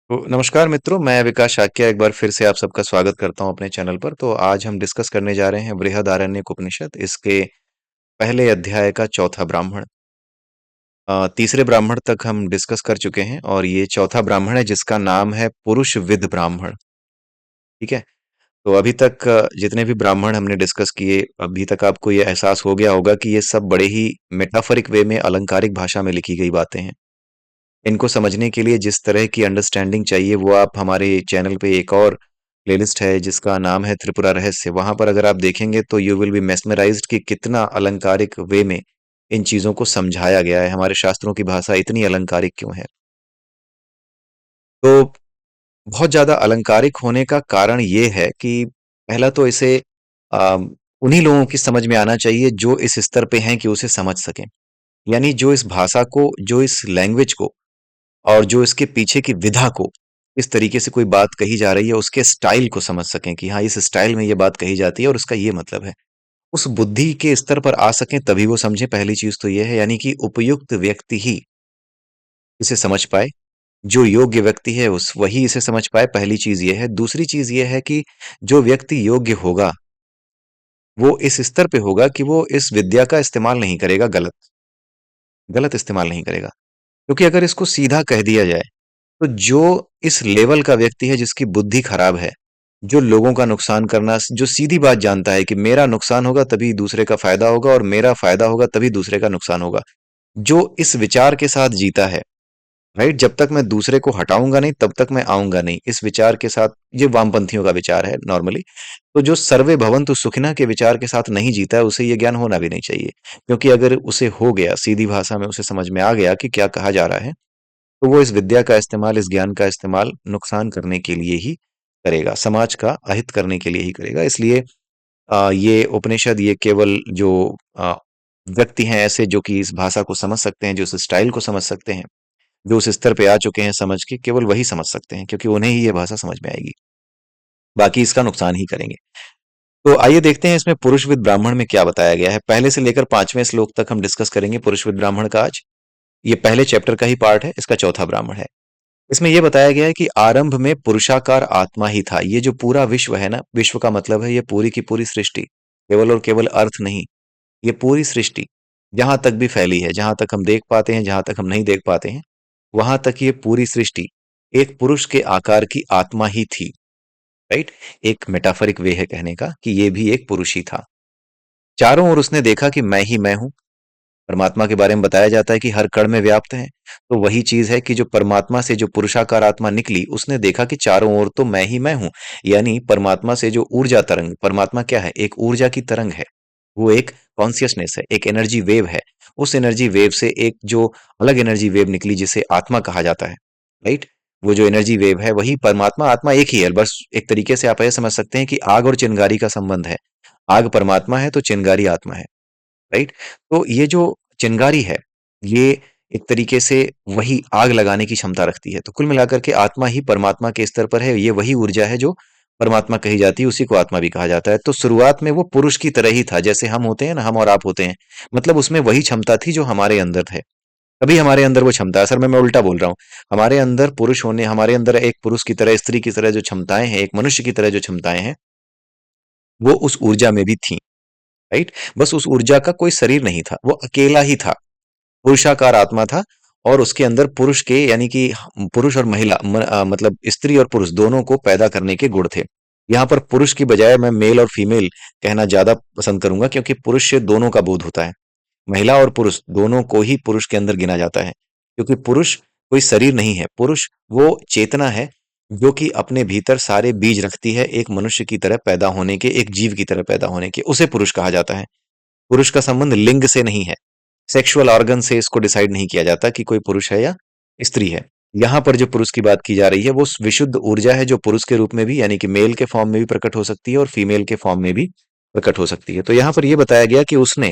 तो नमस्कार मित्रों, मैं विकास शाक्य एक बार फिर से आप सबका स्वागत करता हूं अपने चैनल पर। तो आज हम डिस्कस करने जा रहे हैं बृहदारण्यक उपनिषद, इसके पहले अध्याय का चौथा ब्राह्मण। तीसरे ब्राह्मण तक हम डिस्कस कर चुके हैं और ये चौथा ब्राह्मण है जिसका नाम है पुरुष विद ब्राह्मण। ठीक है। तो अभी तक जितने भी ब्राह्मण हमने डिस्कस किए, अभी तक आपको ये एहसास हो गया होगा कि ये सब बड़े ही मेटाफरिक वे में, अलंकारिक भाषा में लिखी गई बातें हैं। इनको समझने के लिए जिस तरह की अंडरस्टैंडिंग चाहिए वो आप हमारे चैनल पे एक और प्लेलिस्ट है जिसका नाम है त्रिपुरा रहस्य, वहां पर अगर आप देखेंगे तो यू विल बी मेस्मराइज्ड कि कितना अलंकारिक वे में इन चीजों को समझाया गया है। हमारे शास्त्रों की भाषा इतनी अलंकारिक क्यों है? तो बहुत ज्यादा अलंकारिक होने का कारण ये है कि पहला तो इसे उन्हीं लोगों की समझ में आना चाहिए जो इस स्तर पे हैं कि उसे समझ सकें। यानी जो इस भाषा को, जो इस लैंग्वेज को और जो इसके पीछे की विधा को, इस तरीके से कोई बात कही जा रही है उसके स्टाइल को समझ सकें कि हाँ, इस स्टाइल में ये बात कही जाती है और उसका ये मतलब है। उस बुद्धि के स्तर पर आ सकें तभी वो समझे। पहली चीज तो ये है, यानी कि उपयुक्त व्यक्ति ही इसे समझ पाए। जो योग्य व्यक्ति है उस वही इसे समझ पाए। पहली चीज ये है। दूसरी चीज ये है कि जो व्यक्ति योग्य होगा वो इस स्तर पे होगा कि वो इस विद्या का इस्तेमाल नहीं करेगा, गलत गलत इस्तेमाल नहीं करेगा। क्योंकि अगर इसको सीधा कह दिया जाए तो जो इस लेवल का व्यक्ति है जिसकी बुद्धि खराब है, जो लोगों का नुकसान करना, जो सीधी बात जानता है कि मेरा नुकसान होगा तभी दूसरे का फायदा होगा और मेरा फायदा होगा तभी दूसरे का नुकसान होगा, जो इस विचार के साथ जीता है, राइट, जब तक मैं दूसरे को हटाऊंगा नहीं तब तक मैं आऊंगा नहीं, इस विचार के साथ, ये वामपंथियों का विचार है नॉर्मली। तो जो सर्वे भवन्तु सुखिनः के विचार के साथ नहीं जीता है उसे ये ज्ञान होना भी नहीं चाहिए। क्योंकि अगर उसे हो गया, सीधी भाषा में उसे समझ में आ गया कि क्या कहा जा रहा है, तो वो इस विद्या का इस्तेमाल, इस ज्ञान का इस्तेमाल नुकसान करने के लिए ही करेगा, समाज का अहित करने के लिए ही करेगा। इसलिए ये उपनिषद, ये केवल जो अ, व्यक्ति हैं ऐसे जो कि इस भाषा को समझ सकते हैं, जो इस स्टाइल को समझ सकते हैं, जो उस स्तर पे आ चुके हैं समझ के, केवल वही समझ सकते हैं, क्योंकि उन्हें ही ये भाषा समझ में आएगी। बाकी इसका नुकसान ही करेंगे। तो आइए देखते हैं इसमें पुरुष विद ब्राह्मण में क्या बताया गया है। पहले से लेकर 5वें श्लोक तक हम डिस्कस करेंगे पुरुष विद ब्राह्मण का आज। ये पहले चैप्टर का ही पार्ट है, इसका चौथा ब्राह्मण है। इसमें यह बताया गया है कि आरंभ में पुरुषाकार आत्मा ही था। ये जो पूरा विश्व है ना, विश्व का मतलब है ये पूरी की पूरी सृष्टि, केवल और केवल अर्थ नहीं, ये पूरी सृष्टि जहां तक भी फैली है, जहां तक हम देख पाते हैं, जहां तक हम नहीं देख पाते हैं, वहां तक ये पूरी सृष्टि एक पुरुष के आकार की आत्मा ही थी। राइट। एक मेटाफरिक वे है कहने का कि ये भी एक पुरुष ही था। चारों ओर उसने देखा कि मैं ही मैं हूं। परमात्मा के बारे में बताया जाता है कि हर कण में व्याप्त है। तो वही चीज है कि जो परमात्मा से जो पुरुषाकार आत्मा निकली, उसने देखा कि चारों ओर तो मैं ही मैं हूं। यानी परमात्मा से जो ऊर्जा तरंग, परमात्मा क्या है? एक ऊर्जा की तरंग है। वो एक कॉन्सियसनेस है, एक एनर्जी वेव है। उस एनर्जी वेव से एक जो अलग एनर्जी वेव निकली जिसे आत्मा कहा जाता है, राइट। वो जो एनर्जी वेव है वही परमात्मा, आत्मा एक ही है। बस एक तरीके से आप ये समझ सकते हैं कि आग और चिंगारी का संबंध है। आग परमात्मा है तो चिंगारी आत्मा है, राइट। तो ये जो चिंगारी है, ये एक तरीके से वही आग लगाने की क्षमता रखती है। तो कुल मिलाकर के आत्मा ही परमात्मा के स्तर पर है। ये वही ऊर्जा है जो परमात्मा कही जाती है, उसी को आत्मा भी कहा जाता है। तो शुरुआत में वो पुरुष की तरह ही था, जैसे हम होते हैं ना, हम और आप होते हैं। मतलब उसमें वही क्षमता थी जो हमारे अंदर है। तभी हमारे अंदर वो क्षमता है। सर मैं उल्टा बोल रहा हूँ। हमारे अंदर पुरुष होने, हमारे अंदर एक पुरुष की तरह, स्त्री की तरह जो क्षमताएं हैं, एक मनुष्य की तरह जो क्षमताएं हैं, वो उस ऊर्जा में भी थी, राइट। बस उस ऊर्जा का कोई शरीर नहीं था, वो अकेला ही था, पुरुषाकार आत्मा था। और उसके अंदर पुरुष के, यानी कि पुरुष और महिला, मतलब स्त्री और पुरुष दोनों को पैदा करने के गुण थे। यहाँ पर पुरुष की बजाय मैं मेल और फीमेल कहना ज्यादा पसंद करूंगा, क्योंकि पुरुष से दोनों का बोध होता है। महिला और पुरुष दोनों को ही पुरुष के अंदर गिना जाता है। क्योंकि पुरुष कोई शरीर नहीं है, पुरुष वो चेतना है जो कि अपने भीतर सारे बीज रखती है, एक मनुष्य की तरह पैदा होने के, एक जीव की तरह पैदा होने के, उसे पुरुष कहा जाता है। पुरुष का संबंध लिंग से नहीं है, सेक्सुअल ऑर्गन से इसको डिसाइड नहीं किया जाता कि कोई पुरुष है या स्त्री है। यहाँ पर जो पुरुष की बात की जा रही है वो विशुद्ध ऊर्जा है, जो पुरुष के रूप में भी, यानी कि मेल के फॉर्म में भी प्रकट हो सकती है और फीमेल के फॉर्म में भी प्रकट हो सकती है। तो यहाँ पर यह बताया गया कि उसने,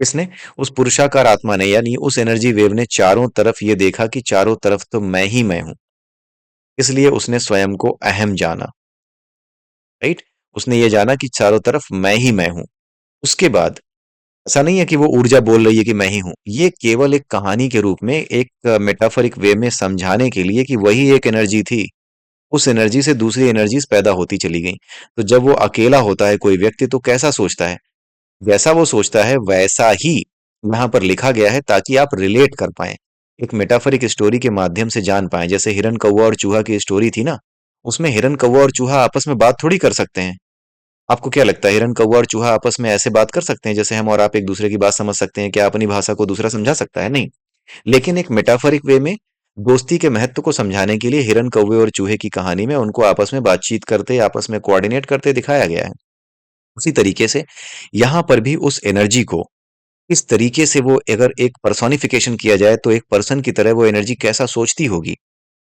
इसने, उस पुरुषाकार आत्मा ने, यानी उस एनर्जी वेव ने चारों तरफ ये देखा कि चारों तरफ तो मैं ही मैं हूं। इसलिए उसने स्वयं को अहम जाना, राइट। उसने ये जाना कि चारों तरफ मैं ही मैं हूं। उसके बाद ऐसा नहीं है कि वो ऊर्जा बोल रही है कि मैं ही हूं, ये केवल एक कहानी के रूप में, एक मेटाफरिक वे में समझाने के लिए कि वही एक एनर्जी थी। उस एनर्जी से दूसरी एनर्जीज पैदा होती चली गई। तो जब वो अकेला होता है कोई व्यक्ति तो कैसा सोचता है, जैसा वो सोचता है वैसा ही यहाँ पर लिखा गया है, ताकि आप रिलेट कर पाएं, एक मेटाफरिक स्टोरी के माध्यम से जान पाएं। जैसे हिरन कौवा और चूहा की स्टोरी थी ना, उसमें हिरन कौवा और चूहा आपस में बात थोड़ी कर सकते हैं। आपको क्या लगता है हिरन कौवा और चूहा आपस में ऐसे बात कर सकते हैं जैसे हम और आप एक दूसरे की बात समझ सकते हैं? क्या अपनी भाषा को दूसरा समझा सकता है? नहीं। लेकिन एक मेटाफरिक वे में दोस्ती के महत्व को समझाने के लिए हिरन कौवे और चूहे की कहानी में उनको आपस में बातचीत करते, आपस में कोऑर्डिनेट करते दिखाया गया है। उसी तरीके से यहाँ पर भी उस एनर्जी को इस तरीके से, वो अगर एक पर्सोनिफिकेशन किया जाए तो एक पर्सन की तरह वो एनर्जी कैसा सोचती होगी,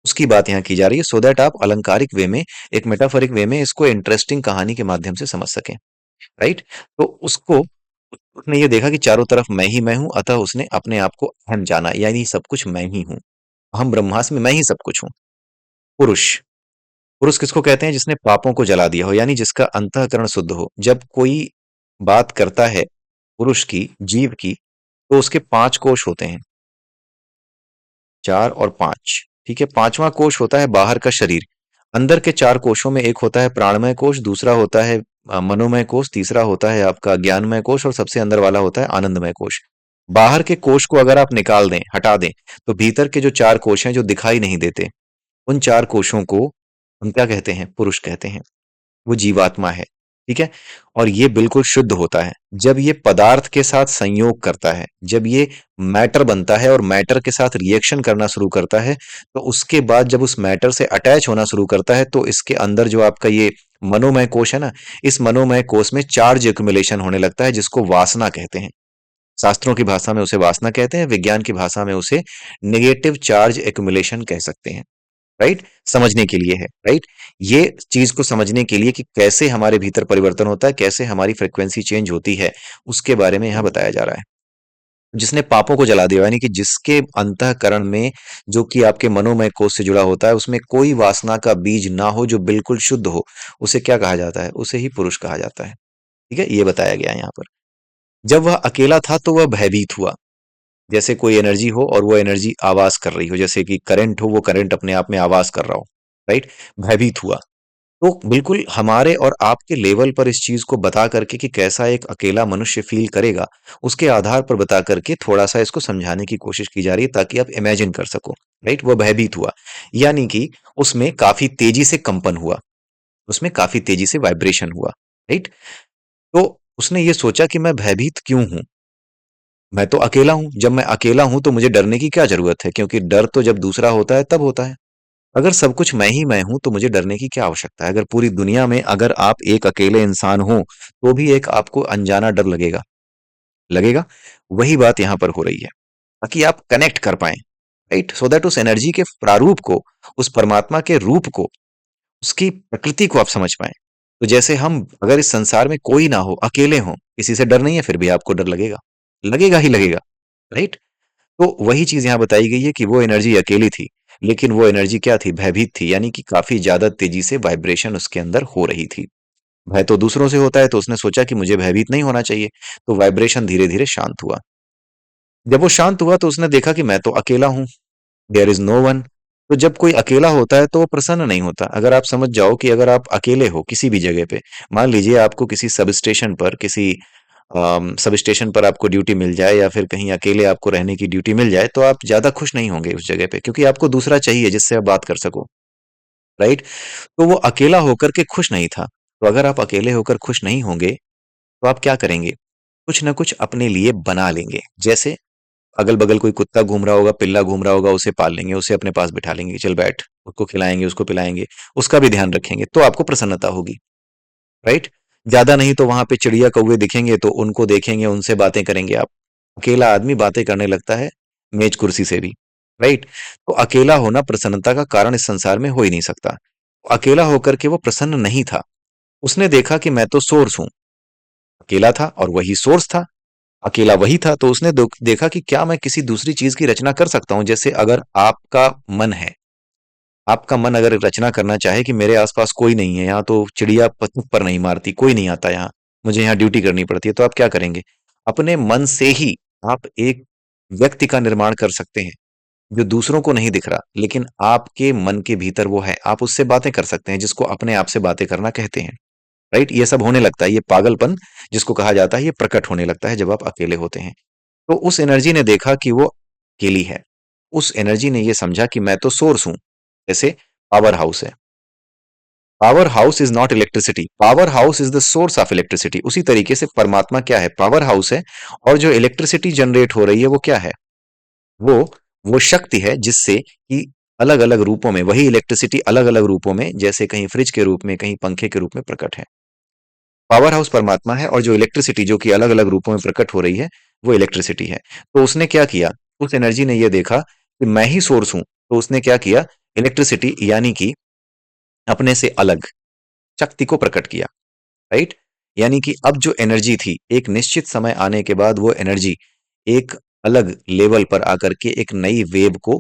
उसकी बात यहाँ की जा रही है, सो दैट आप अलंकारिक वे में, एक मेटाफरिक वे में इसको इंटरेस्टिंग कहानी के माध्यम से समझ सकें। राइट। तो उसको, उसने ये देखा कि चारों तरफ मैं हूं, अतः उसने अपने आप को अहम जाना, यानी सब कुछ मैं ही हूं। हम ब्रह्मास्मि, मैं ही सब कुछ हूँ। पुरुष, पुरुष किसको कहते हैं? जिसने पापों को जला दिया हो, यानी जिसका अंतःकरण शुद्ध हो। जब कोई बात करता है पुरुष की, जीव की, तो उसके 5 कोष होते हैं, 4 और 5। ठीक है, पांचवा कोष होता है बाहर का शरीर। अंदर के 4 कोषों में एक होता है प्राणमय कोष, दूसरा होता है मनोमय कोष, तीसरा होता है आपका ज्ञानमय कोष, और सबसे अंदर वाला होता है आनंदमय कोष। बाहर के कोष को अगर आप निकाल दें, हटा दें, तो भीतर के जो 4 कोष हैं जो दिखाई नहीं देते, उन 4 कोषों को हम क्या कहते हैं? पुरुष कहते हैं। वो जीवात्मा है। ठीक है। और ये बिल्कुल शुद्ध होता है जब ये पदार्थ के साथ संयोग करता है, जब ये मैटर बनता है और मैटर के साथ रिएक्शन करना शुरू करता है, तो उसके बाद जब उस मैटर से अटैच होना शुरू करता है, तो इसके अंदर जो आपका ये मनोमय कोश है ना, इस मनोमय कोश में चार्ज एक्युमुलेशन होने लगता है, जिसको वासना कहते हैं। शास्त्रों की भाषा में उसे वासना कहते हैं, विज्ञान की भाषा में उसे नेगेटिव चार्ज एक्युमुलेशन कह सकते हैं। राइट। समझने के लिए है। राइट। ये चीज को समझने के लिए कि कैसे हमारे भीतर परिवर्तन होता है, कैसे हमारी फ्रीक्वेंसी चेंज होती है, उसके बारे में यहां बताया जा रहा है। जिसने पापों को जला दिया, यानी कि जिसके अंतःकरण में, जो कि आपके मनोमय कोष से जुड़ा होता है, उसमें कोई वासना का बीज ना हो, जो बिल्कुल शुद्ध हो, उसे क्या कहा जाता है? उसे ही पुरुष कहा जाता है। ठीक है, ये बताया गया है यहाँ पर। जब वह अकेला था तो वह भयभीत हुआ। जैसे कोई एनर्जी हो और वो एनर्जी आवाज कर रही हो, जैसे कि करंट हो, वो करंट अपने आप में आवाज कर रहा हो। राइट। भयभीत हुआ। तो बिल्कुल हमारे और आपके लेवल पर इस चीज को बता करके कि कैसा एक अकेला मनुष्य फील करेगा, उसके आधार पर बता करके थोड़ा सा इसको समझाने की कोशिश की जा रही है, ताकि आप इमेजिन कर सको। राइट। वो भयभीत हुआ, यानी कि उसमें काफी तेजी से कंपन हुआ, उसमें काफी तेजी से वाइब्रेशन हुआ। राइट। तो उसने ये सोचा कि मैं भयभीत क्यों हूं? मैं तो अकेला हूं। जब मैं अकेला हूं तो मुझे डरने की क्या जरूरत है? क्योंकि डर तो जब दूसरा होता है तब होता है। अगर सब कुछ मैं ही मैं हूं तो मुझे डरने की क्या आवश्यकता है? अगर पूरी दुनिया में अगर आप एक अकेले इंसान हो, तो भी एक आपको अनजाना डर लगेगा। लगेगा। वही बात यहां पर हो रही है, ताकि आप कनेक्ट कर पाए। राइट। सो दैट उस एनर्जी के प्रारूप को, उस परमात्मा के रूप को, उसकी प्रकृति को आप समझ पाए। तो जैसे हम, अगर इस संसार में कोई ना हो, अकेले हो, किसी से डर नहीं है, फिर भी आपको डर लगेगा। लगेगा ही लगेगा। राइट। तो वही चीज यहां बताई गई है कि वो एनर्जी अकेली थी, लेकिन वो एनर्जी क्या थी? भयभीत थी, यानी कि काफी ज्यादा तेजी से वाइब्रेशन उसके अंदर हो रही थी। भय तो दूसरों से होता है, तो उसने सोचा कि मुझे भयभीत नहीं होना चाहिए, तो वाइब्रेशन धीरे धीरे शांत हुआ। जब वो शांत हुआ तो उसने देखा कि मैं तो अकेला हूं, देयर इज नो वन। तो जब कोई अकेला होता है तो वो प्रसन्न नहीं होता। अगर आप समझ जाओ कि अगर आप अकेले हो किसी भी जगह पे, मान लीजिए आपको किसी सब स्टेशन पर, किसी सब स्टेशन पर आपको ड्यूटी मिल जाए, या फिर कहीं अकेले आपको रहने की ड्यूटी मिल जाए, तो आप ज्यादा खुश नहीं होंगे उस जगह पे, क्योंकि आपको दूसरा चाहिए जिससे आप बात कर सको। राइट। तो वो अकेला होकर के खुश नहीं था। तो अगर आप अकेले होकर खुश नहीं होंगे, तो आप क्या करेंगे? कुछ ना कुछ अपने लिए बना लेंगे। जैसे अगल बगल कोई कुत्ता घूम रहा होगा, पिल्ला घूम रहा होगा, उसे पाल लेंगे, उसे अपने पास बिठा लेंगे, चल बैठ, उसको खिलाएंगे, उसको पिलाएंगे, उसका भी ध्यान रखेंगे, तो आपको प्रसन्नता होगी। राइट। ज्यादा नहीं तो वहां पे चिड़िया कौवे दिखेंगे तो उनको देखेंगे, उनसे बातें करेंगे आप। अकेला आदमी बातें करने लगता है मेज कुर्सी से भी। राइट। तो अकेला होना प्रसन्नता का कारण इस संसार में हो ही नहीं सकता। अकेला होकर के वो प्रसन्न नहीं था। उसने देखा कि मैं तो सोर्स हूं। अकेला था और वही सोर्स था। अकेला वही था, तो उसने देखा कि क्या मैं किसी दूसरी चीज की रचना कर सकता हूं? जैसे अगर आपका मन है, आपका मन अगर रचना करना चाहे कि मेरे आसपास कोई नहीं है, यहाँ तो चिड़िया पतंग पर नहीं मारती, कोई नहीं आता यहाँ, मुझे यहाँ ड्यूटी करनी पड़ती है, तो आप क्या करेंगे? अपने मन से ही आप एक व्यक्ति का निर्माण कर सकते हैं जो दूसरों को नहीं दिख रहा, लेकिन आपके मन के भीतर वो है। आप उससे बातें कर सकते हैं, जिसको अपने आप से बातें करना कहते हैं। राइट? ये सब होने लगता है, ये पागलपन जिसको कहा जाता है, ये प्रकट होने लगता है जब आप अकेले होते हैं। तो उस एनर्जी ने देखा कि वो अकेली है। उस एनर्जी ने ये समझा कि मैं तो सोर्स हूं, जैसे पावर हाउस है। Power house is not electricity, power house is the source of electricity. उसी तरीके से परमात्मा क्या है? पावर हाउस है। और जो इलेक्ट्रिसिटी जनरेट हो रही है वो क्या है? वो वो शक्ति है जिससे कि अलग अलग रूपों में वही इलेक्ट्रिसिटी अलग अलग रूपों में, जैसे कहीं फ्रिज के रूप में, कहीं पंखे के रूप में प्रकट है। पावर हाउस परमात्मा है और जो इलेक्ट्रिसिटी जो कि अलग अलग रूपों में प्रकट हो रही है वो इलेक्ट्रिसिटी है। तो उसने क्या किया? उस एनर्जी ने ये देखा कि मैं ही सोर्स हूं, तो उसने क्या किया? इलेक्ट्रिसिटी यानी कि अपने से अलग शक्ति को प्रकट किया। राइट? यानी कि अब जो एनर्जी थी, एक निश्चित समय आने के बाद वो एनर्जी एक अलग लेवल पर आकर के एक नई वेव को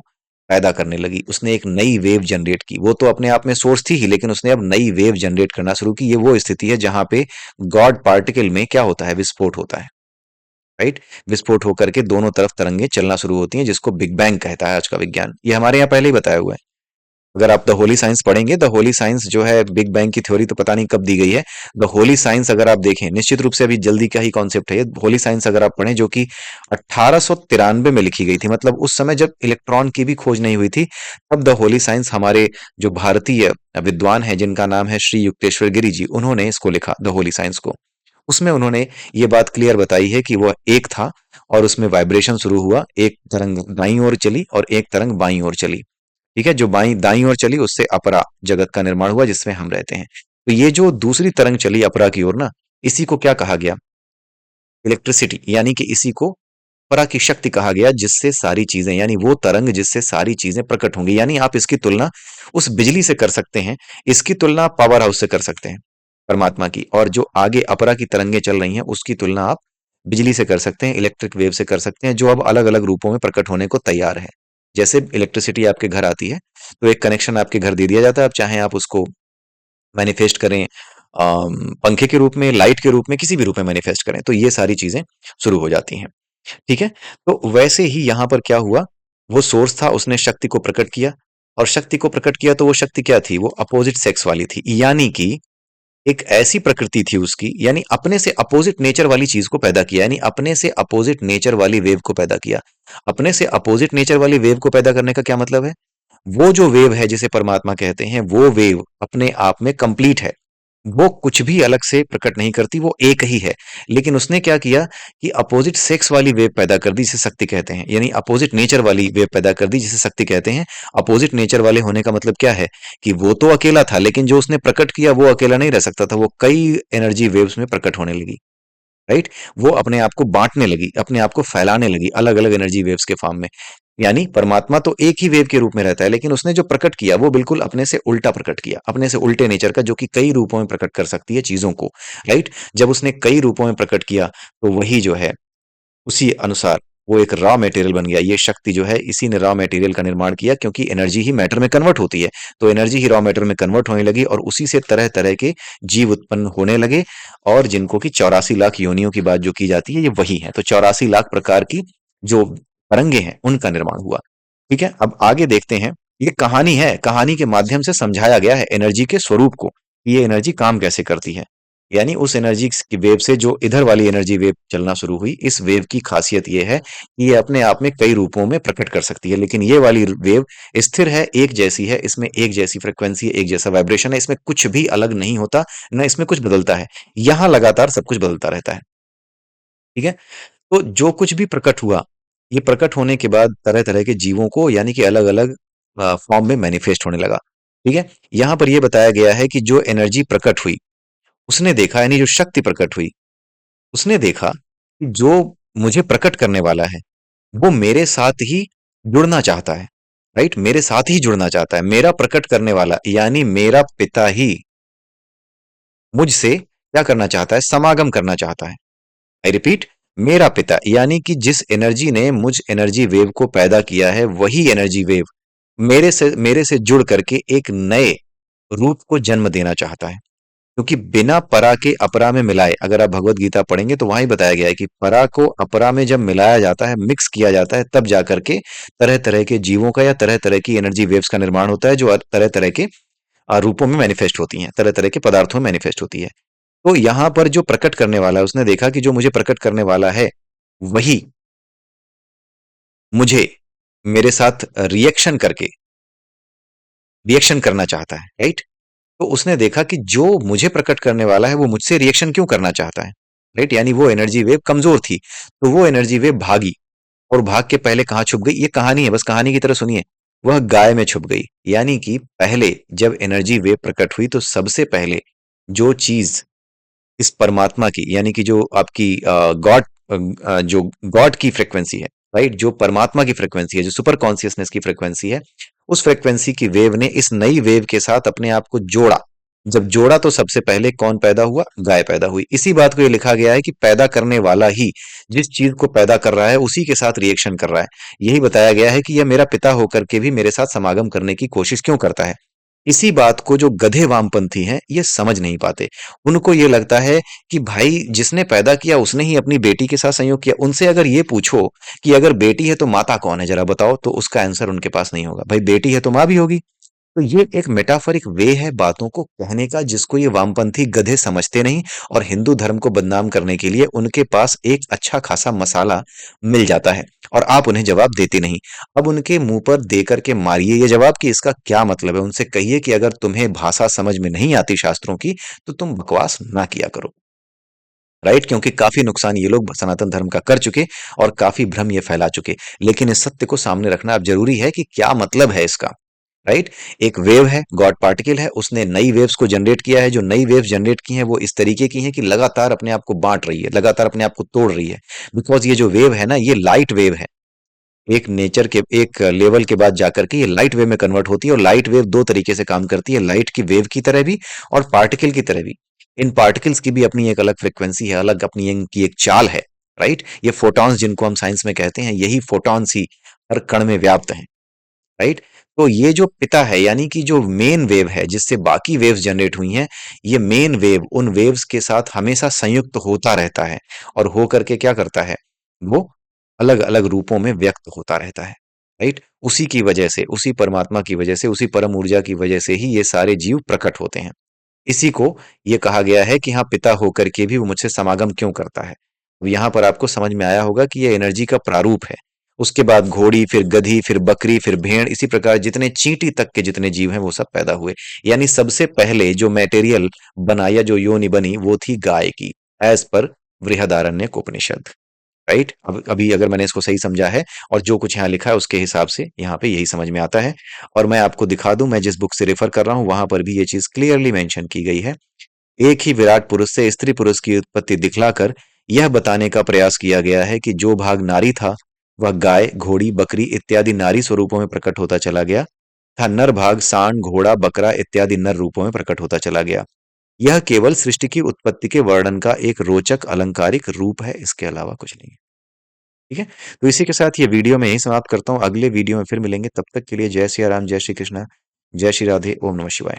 पैदा करने लगी। उसने एक नई वेव जनरेट की। वो तो अपने आप में सोर्स थी ही, लेकिन उसने अब नई वेव जनरेट करना शुरू की। ये वो स्थिति है जहां पे गॉड पार्टिकल में क्या होता है? विस्फोट होता है। राइट? विस्फोट होकर के दोनों तरफ तरंगे चलना शुरू होती हैं, जिसको बिग बैंग कहता है आज का विज्ञान। ये हमारे यहाँ पहले ही बताया हुआ है। अगर आप द होली साइंस पढ़ेंगे, द होली साइंस जो है, बिग बैंग की थ्योरी तो पता नहीं कब दी गई है। द होली साइंस अगर आप देखें, निश्चित रूप से अभी जल्दी का ही कॉन्सेप्ट है ये। होली साइंस अगर आप पढ़ें, जो कि 1893 में लिखी गई थी, मतलब उस समय जब इलेक्ट्रॉन की भी खोज नहीं हुई थी, तब द होली साइंस हमारे जो भारतीय विद्वान है जिनका नाम है श्री युक्तेश्वर गिरी जी, उन्होंने इसको लिखा, द होली साइंस को। उसमें उन्होंने ये बात क्लियर बताई है कि वह एक था और उसमें वाइब्रेशन शुरू हुआ, एक तरंग दाईं ओर चली और एक तरंग बाईं ओर चली। ठीक है? जो बाईं दाईं ओर चली उससे अपरा जगत का निर्माण हुआ जिसमें हम रहते हैं। तो ये जो दूसरी तरंग चली अपरा की ओर ना, इसी को क्या कहा गया? इलेक्ट्रिसिटी। यानी कि इसी को अपरा की शक्ति कहा गया, जिससे सारी चीजें, यानी वो तरंग जिससे सारी चीजें प्रकट होंगी। यानी आप इसकी तुलना उस बिजली से कर सकते हैं, इसकी तुलना आप पावर हाउस से कर सकते हैं परमात्मा की। और जो आगे अपरा की तरंगे चल रही हैं उसकी तुलना आप बिजली से कर सकते हैं, इलेक्ट्रिक वेव से कर सकते हैं, जो अब अलग अलग रूपों में प्रकट होने को तैयार है। जैसे इलेक्ट्रिसिटी आपके घर आती है, तो एक कनेक्शन आपके घर दे दिया जाता है। अब चाहे आप उसको मैनिफेस्ट करें पंखे के रूप में, लाइट के रूप में, किसी भी रूप में मैनिफेस्ट करें, तो ये सारी चीजें शुरू हो जाती हैं। ठीक है? तो वैसे ही यहां पर क्या हुआ? वो सोर्स था, उसने शक्ति को प्रकट किया। और शक्ति को प्रकट किया तो वो शक्ति क्या थी? वो अपोजिट सेक्स वाली थी। यानी कि एक ऐसी प्रकृति थी उसकी, यानी अपने से अपोजिट नेचर वाली चीज को पैदा किया, यानी अपने से अपोजिट नेचर वाली वेव को पैदा किया। अपने से अपोजिट नेचर वाली वेव को पैदा करने का क्या मतलब है? वो जो वेव है जिसे परमात्मा कहते हैं, वो वेव अपने आप में कंप्लीट है। वो कुछ भी अलग से प्रकट नहीं करती, वो एक ही है। लेकिन उसने क्या किया कि अपोजिट सेक्स वाली वेव पैदा कर दी, जिसे शक्ति कहते हैं। यानी अपोजिट नेचर वाली वेव पैदा कर दी, जिसे शक्ति कहते हैं। अपोजिट नेचर वाले होने का मतलब क्या है? कि वो तो अकेला था, लेकिन जो उसने प्रकट किया वो अकेला नहीं रह सकता था, वो कई एनर्जी वेव्स में प्रकट होने लगी। राइट? वो अपने आप को बांटने लगी, अपने आप को फैलाने लगी अलग अलग एनर्जी वेव्स के फॉर्म में। यानी परमात्मा तो एक ही वेव के रूप में रहता है, लेकिन उसने जो प्रकट किया वो बिल्कुल अपने से उल्टा प्रकट किया, अपने से उल्टे नेचर का, जो कि कई रूपों में प्रकट कर सकती है चीजों को। राइट? जब उसने कई रूपों में प्रकट किया, तो वही जो है उसी अनुसार वो एक रॉ मटेरियल बन गया। ये शक्ति जो है, इसी ने रॉ मटेरियल का निर्माण किया, क्योंकि एनर्जी ही मैटर में कन्वर्ट होती है। तो एनर्जी ही रॉ मैटर में कन्वर्ट होने लगी और उसी से तरह तरह के जीव उत्पन्न होने लगे। और जिनको कि 84 लाख योनियों की बात जो की जाती है, ये वही है। तो 84 लाख प्रकार की जो तरंगे हैं उनका निर्माण हुआ। ठीक है? अब आगे देखते हैं। ये कहानी है, कहानी के माध्यम से समझाया गया है एनर्जी के स्वरूप को, ये एनर्जी काम कैसे करती है। यानी उस एनर्जी की वेव से जो इधर वाली एनर्जी वेव चलना शुरू हुई, इस वेव की खासियत ये है कि ये अपने आप में कई रूपों में प्रकट कर सकती है। लेकिन ये वाली वेव स्थिर है, एक जैसी है, इसमें एक जैसी फ्रिक्वेंसी है, एक जैसा वाइब्रेशन है, इसमें कुछ भी अलग नहीं होता, न इसमें कुछ बदलता है। यहाँ लगातार सब कुछ बदलता रहता है। ठीक है? तो जो कुछ भी प्रकट हुआ, ये प्रकट होने के बाद तरह तरह के जीवों को, यानी कि अलग अलग फॉर्म में मैनिफेस्ट होने लगा। ठीक है? यहाँ पर यह बताया गया है कि जो एनर्जी प्रकट हुई, उसने देखा, यानी जो शक्ति प्रकट हुई, उसने देखा कि जो मुझे प्रकट करने वाला है, वो मेरे साथ ही जुड़ना चाहता है। राइट? मेरे साथ ही जुड़ना चाहता है। मेरा प्रकट करने वाला, यानी मेरा पिता ही मुझसे क्या करना चाहता है? समागम करना चाहता है। आई रिपीट, मेरा पिता, यानी कि जिस एनर्जी ने मुझ एनर्जी वेव को पैदा किया है, वही एनर्जी वेव मेरे से जुड़ करके एक नए रूप को जन्म देना चाहता है। क्योंकि बिना परा के अपरा में मिलाए, अगर आप भगवत गीता पढ़ेंगे तो वहां ही बताया गया है कि परा को अपरा में जब मिलाया जाता है, मिक्स किया जाता है, तब जाकर के तरह तरह के जीवों का या तरह तरह की एनर्जी वेव्स का निर्माण होता है, जो तरह तरह के रूपों में मैनिफेस्ट होती हैं, तरह तरह के पदार्थों में मैनिफेस्ट होती है। तो यहाँ पर जो प्रकट करने वाला है, उसने देखा कि जो मुझे प्रकट करने वाला है वही मुझे मेरे साथ रिएक्शन करना चाहता है, राइट? तो उसने देखा कि जो मुझे प्रकट करने वाला है वो मुझसे रिएक्शन क्यों करना चाहता है, राइट? यानी वो एनर्जी वेव कमजोर थी, तो वो एनर्जी वेव भागी, और भाग के पहले कहाँ छुप गई, ये कहानी है, बस कहानी की तरह सुनिए। वह गाय में छुप गई। यानी कि पहले जब एनर्जी वेव प्रकट हुई तो सबसे पहले जो चीज इस परमात्मा की, यानी कि जो आपकी जो गॉड की फ्रिक्वेंसी है, राइट, जो परमात्मा की फ्रिक्वेंसी है, जो सुपर कॉन्शियसनेस की फ्रिक्वेंसी है, उस फ्रिक्वेंसी की वेव ने इस नई वेव के साथ अपने आप को जोड़ा। जब जोड़ा तो सबसे पहले कौन पैदा हुआ, गाय पैदा हुई। इसी बात को ये लिखा गया है कि पैदा करने वाला ही जिस चीज को पैदा कर रहा है उसी के साथ रिएक्शन कर रहा है। यही बताया गया है कि यह मेरा पिता होकर के भी मेरे साथ समागम करने की कोशिश क्यों करता है। इसी बात को जो गधे वामपंथी हैं ये समझ नहीं पाते। उनको ये लगता है कि भाई जिसने पैदा किया उसने ही अपनी बेटी के साथ संयोग किया। उनसे अगर ये पूछो कि अगर बेटी है तो माता कौन है जरा बताओ, तो उसका आंसर उनके पास नहीं होगा। भाई बेटी है तो माँ भी होगी। तो ये एक मेटाफरिक वे है बातों को कहने का, जिसको ये वामपंथी गधे समझते नहीं, और हिंदू धर्म को बदनाम करने के लिए उनके पास एक अच्छा खासा मसाला मिल जाता है, और आप उन्हें जवाब देते नहीं। अब उनके मुंह पर दे करके मारिए ये जवाब कि इसका क्या मतलब है। उनसे कहिए कि अगर तुम्हें भाषा समझ में नहीं आती शास्त्रों की तो तुम बकवास ना किया करो, राइट? क्योंकि काफी नुकसान ये लोग सनातन धर्म का कर चुके, और काफी भ्रम ये फैला चुके। लेकिन इस सत्य को सामने रखना अब जरूरी है कि क्या मतलब है इसका, राइट? एक वेव है, गॉड पार्टिकल है, उसने नई वेव्स को जनरेट किया है। जो नई वेव्स जनरेट की हैं वो इस तरीके की हैं कि लगातार अपने आप को बांट रही है, लगातार अपने आप को तोड़ रही है। बिकॉज ये जो वेव है ना, ये लाइट वेव है। एक नेचर के एक लेवल के बाद जाकर के ये लाइट वेव में कन्वर्ट होती है, और लाइट वेव दो तरीके से काम करती है, लाइट की वेव की तरह भी और पार्टिकल की तरह भी। इन पार्टिकल्स की भी अपनी एक अलग फ्रिक्वेंसी है, अलग अपनी इनकी एक चाल है, राइट? ये फोटॉन्स जिनको हम साइंस में कहते हैं, यही फोटॉन्स ही हर कण में व्याप्त हैं, राइट? तो ये जो पिता है, यानी कि जो मेन वेव है जिससे बाकी वेव्स जनरेट हुई हैं, ये मेन वेव उन वेव्स के साथ हमेशा संयुक्त होता रहता है, और हो करके क्या करता है, वो अलग अलग रूपों में व्यक्त होता रहता है, राइट? उसी की वजह से, उसी परमात्मा की वजह से, उसी परम ऊर्जा की वजह से ही ये सारे जीव प्रकट होते हैं। इसी को ये कहा गया है कि हाँ, पिता होकर के भी वो मुझसे समागम क्यों करता है। अब यहाँ पर आपको समझ में आया होगा कि ये एनर्जी का प्रारूप है। उसके बाद घोड़ी, फिर गधी, फिर बकरी, फिर भेड़, इसी प्रकार जितने चींटी तक के जितने जीव हैं वो सब पैदा हुए। यानी सबसे पहले जो मटेरियल बना या जो योनि बनी वो थी गाय की, as per Brihadaranyaka Upanishad, right? अब अभी अगर मैंने इसको सही समझा है और जो कुछ यहाँ लिखा है उसके हिसाब से यहाँ पे यही समझ में आता है। और मैं आपको दिखा दूं, मैं जिस बुक से रेफर कर रहा हूँ वहां पर भी ये चीज क्लियरली मेंशन की गई है। एक ही विराट पुरुष से स्त्री पुरुष की उत्पत्ति दिखलाकर यह बताने का प्रयास किया गया है कि जो भाग नारी था वह गाय, घोड़ी, बकरी इत्यादि नारी स्वरूपों में प्रकट होता चला गया था, नर भाग सांड, घोड़ा, बकरा इत्यादि नर रूपों में प्रकट होता चला गया। यह केवल सृष्टि की उत्पत्ति के वर्णन का एक रोचक अलंकारिक रूप है, इसके अलावा कुछ नहीं है। ठीक है? तो इसी के साथ ये वीडियो मैं यहीं समाप्त करता हूँ। अगले वीडियो में फिर मिलेंगे। तब तक के लिए जय सिया राम, जय श्री कृष्णा, जय श्री राधे, ओम नमः शिवाय।